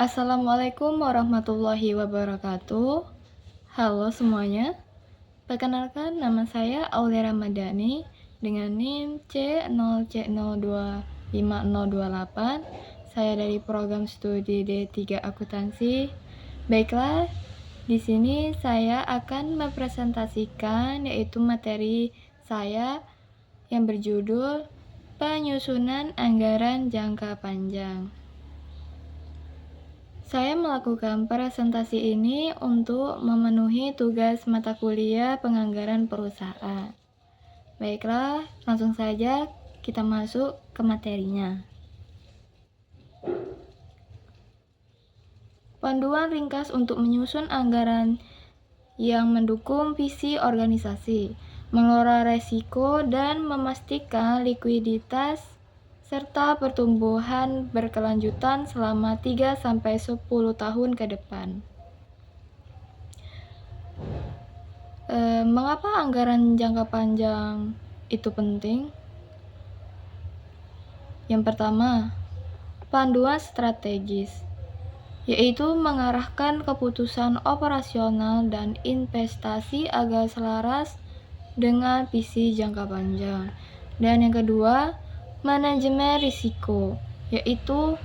Assalamualaikum warahmatullahi wabarakatuh. Halo semuanya. Perkenalkan, nama saya Aulia Ramadhani dengan NIM C0C025028. Saya dari program studi D3 Akuntansi. Baiklah, di sini saya akan mempresentasikan yaitu materi saya yang berjudul Penyusunan Anggaran Jangka Panjang. Saya melakukan presentasi ini untuk memenuhi tugas mata kuliah penganggaran perusahaan. Baiklah, langsung saja kita masuk ke materinya. Panduan ringkas untuk menyusun anggaran yang mendukung visi organisasi, mengelola resiko, dan memastikan likuiditas serta pertumbuhan berkelanjutan selama 3-10 tahun ke depan. Mengapa anggaran jangka panjang itu penting? Yang pertama, panduan strategis, yaitu mengarahkan keputusan operasional dan investasi agar selaras dengan visi jangka panjang. Dan yang kedua, manajemen risiko, yaitu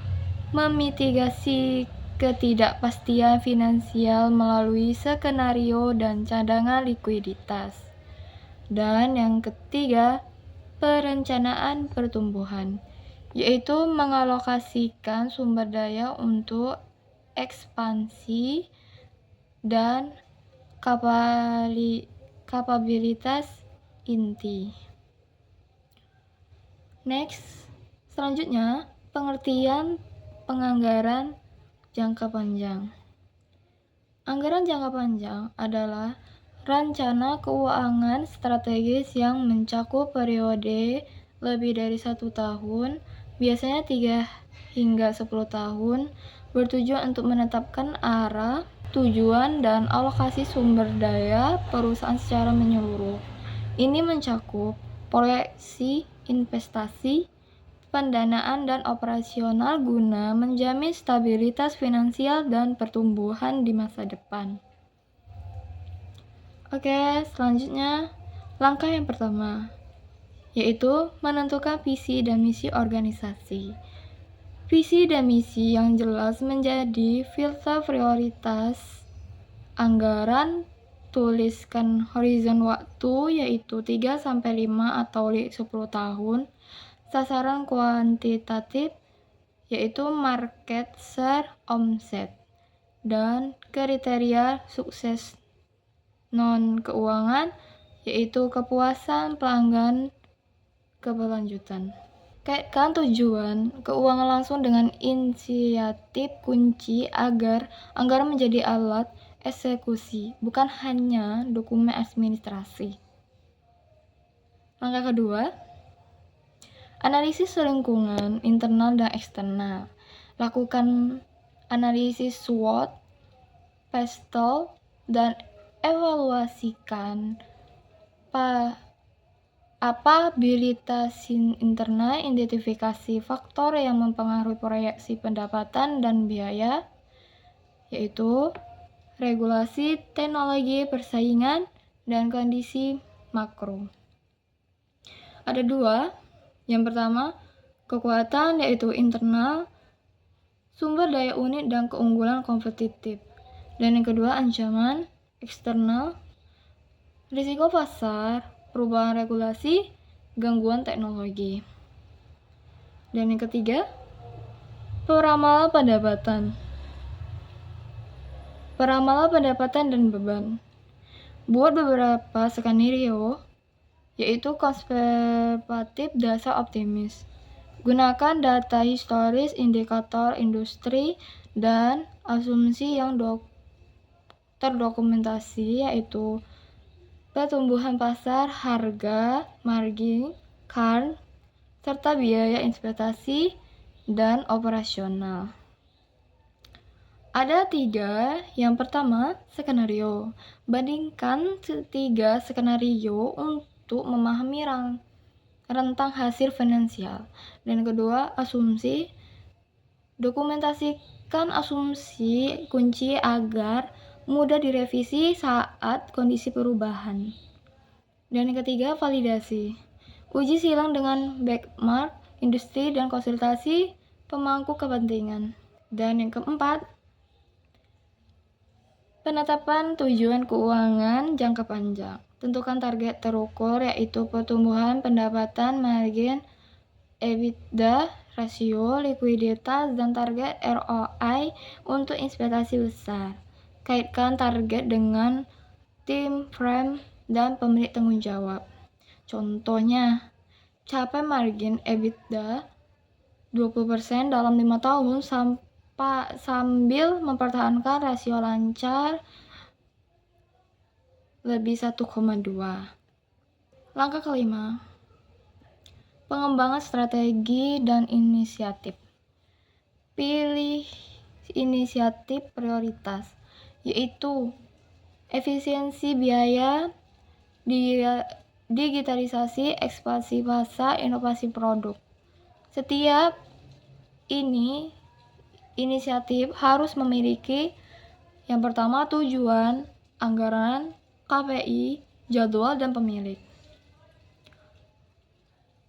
memitigasi ketidakpastian finansial melalui skenario dan cadangan likuiditas. Dan yang ketiga, perencanaan pertumbuhan, yaitu mengalokasikan sumber daya untuk ekspansi dan kapabilitas inti. Next, selanjutnya pengertian penganggaran jangka panjang. Anggaran jangka panjang adalah rencana keuangan strategis yang mencakup periode lebih dari 1 tahun, biasanya 3 hingga 10 tahun, bertujuan untuk menetapkan arah, tujuan, dan alokasi sumber daya perusahaan secara menyeluruh. Ini mencakup proyeksi investasi, pendanaan, dan operasional guna menjamin stabilitas finansial dan pertumbuhan di masa depan. Oke, selanjutnya langkah yang pertama, yaitu menentukan visi dan misi organisasi. Visi dan misi yang jelas menjadi filter prioritas anggaran. Tuliskan horizon waktu yaitu 3-5 atau 10 tahun. Sasaran kuantitatif yaitu market share, omset. Dan kriteria sukses non-keuangan yaitu kepuasan pelanggan keberlanjutan. Kaitkan tujuan keuangan langsung dengan inisiatif kunci agar anggaran menjadi alat eksekusi, bukan hanya dokumen administrasi. Langkah kedua, analisis lingkungan internal dan eksternal. Lakukan analisis SWOT, PESTEL, dan evaluasikan kapabilitas internal, identifikasi faktor yang mempengaruhi proyeksi pendapatan dan biaya, yaitu regulasi, teknologi, persaingan, dan kondisi makro. Ada 2. Yang pertama, kekuatan yaitu internal, sumber daya unik dan keunggulan kompetitif. Dan yang kedua, ancaman eksternal, risiko pasar, perubahan regulasi, gangguan teknologi. Dan yang ketiga, peramalan pendapatan dan beban. Buat beberapa skenario, yaitu konservatif dasar optimis. Gunakan data historis, indikator industri, dan asumsi yang terdokumentasi, yaitu pertumbuhan pasar, harga, margin, CARN, serta biaya investasi dan operasional. Ada 3. Yang pertama, skenario. Bandingkan 3 skenario untuk memahami rentang hasil finansial. Dan kedua, asumsi. Dokumentasikan Kan asumsi kunci agar mudah direvisi saat kondisi perubahan. Dan yang ketiga, validasi. Uji silang dengan benchmark industri dan konsultasi pemangku kepentingan. Dan yang keempat, penetapan tujuan keuangan jangka panjang. Tentukan target terukur yaitu pertumbuhan pendapatan, margin, EBITDA, rasio, likuiditas, dan target ROI untuk investasi besar. Kaitkan target dengan tim frame dan pemilik tanggung jawab. Contohnya, capai margin EBITDA 20% dalam 5 tahun sambil mempertahankan rasio lancar lebih 1,2. Langkah kelima, pengembangan strategi dan inisiatif. Pilih inisiatif prioritas, yaitu efisiensi biaya, digitalisasi, ekspansi pasar, inovasi produk. Setiap inisiatif harus memiliki yang pertama tujuan, anggaran, KPI, jadwal, dan pemilik.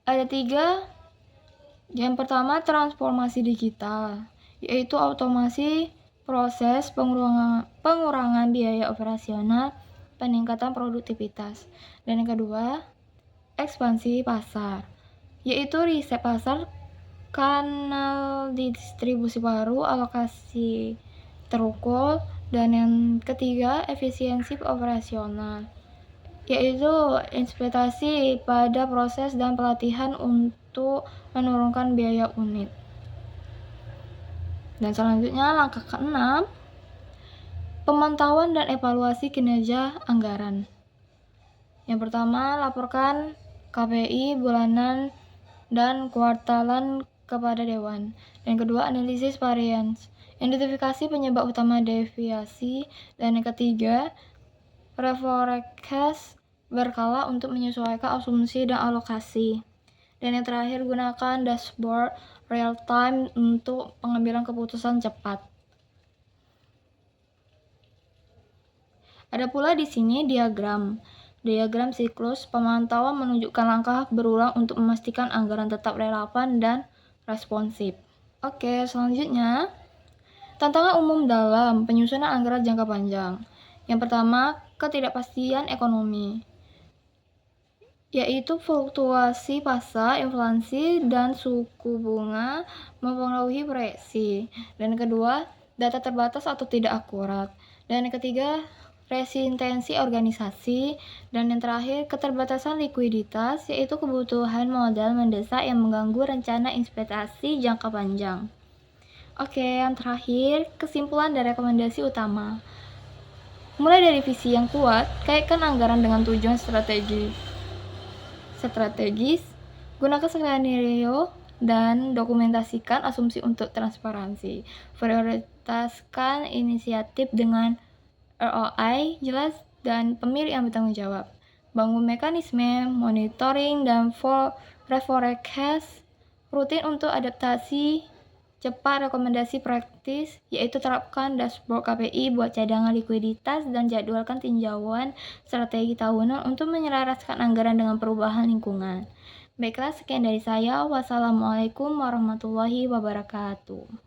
Ada 3. Yang pertama, transformasi digital, yaitu automasi proses, pengurangan biaya operasional, peningkatan produktivitas. Dan yang kedua, ekspansi pasar, yaitu riset pasar, kanal distribusi baru, alokasi terukur. Dan yang ketiga, efisiensi operasional, yaitu investasi pada proses dan pelatihan untuk menurunkan biaya unit. Dan selanjutnya langkah ke-6, pemantauan dan evaluasi kinerja anggaran. Yang pertama, laporkan KPI bulanan dan kuartalan kepada Dewan. Dan kedua, analisis variance, identifikasi penyebab utama deviasi. Dan yang ketiga, reforecast berkala untuk menyesuaikan asumsi dan alokasi. Dan yang terakhir, gunakan dashboard real time untuk pengambilan keputusan cepat. Ada pula di sini diagram siklus pemantauan menunjukkan langkah berulang untuk memastikan anggaran tetap relevan dan responsif. Oke, selanjutnya tantangan umum dalam penyusunan anggaran jangka panjang. Yang pertama, ketidakpastian ekonomi, yaitu fluktuasi pasar, inflasi, dan suku bunga mempengaruhi proyeksi. Dan kedua, data terbatas atau tidak akurat. Dan yang ketiga, resistensi organisasi. Dan yang terakhir, keterbatasan likuiditas, yaitu kebutuhan modal mendesak yang mengganggu rencana investasi jangka panjang. Oke, yang terakhir, kesimpulan dan rekomendasi utama. Mulai dari visi yang kuat, kaitkan anggaran dengan tujuan strategis, gunakan skenario dan dokumentasikan asumsi untuk transparansi. Prioritaskan inisiatif dengan ROI jelas dan pemilik yang bertanggung jawab. Bangun mekanisme monitoring dan reforecast rutin untuk adaptasi cepat rekomendasi praktis, yaitu terapkan dashboard KPI buat cadangan likuiditas dan jadwalkan tinjauan strategi tahunan untuk menyelaraskan anggaran dengan perubahan lingkungan. Baiklah, sekian dari saya. Wassalamualaikum warahmatullahi wabarakatuh.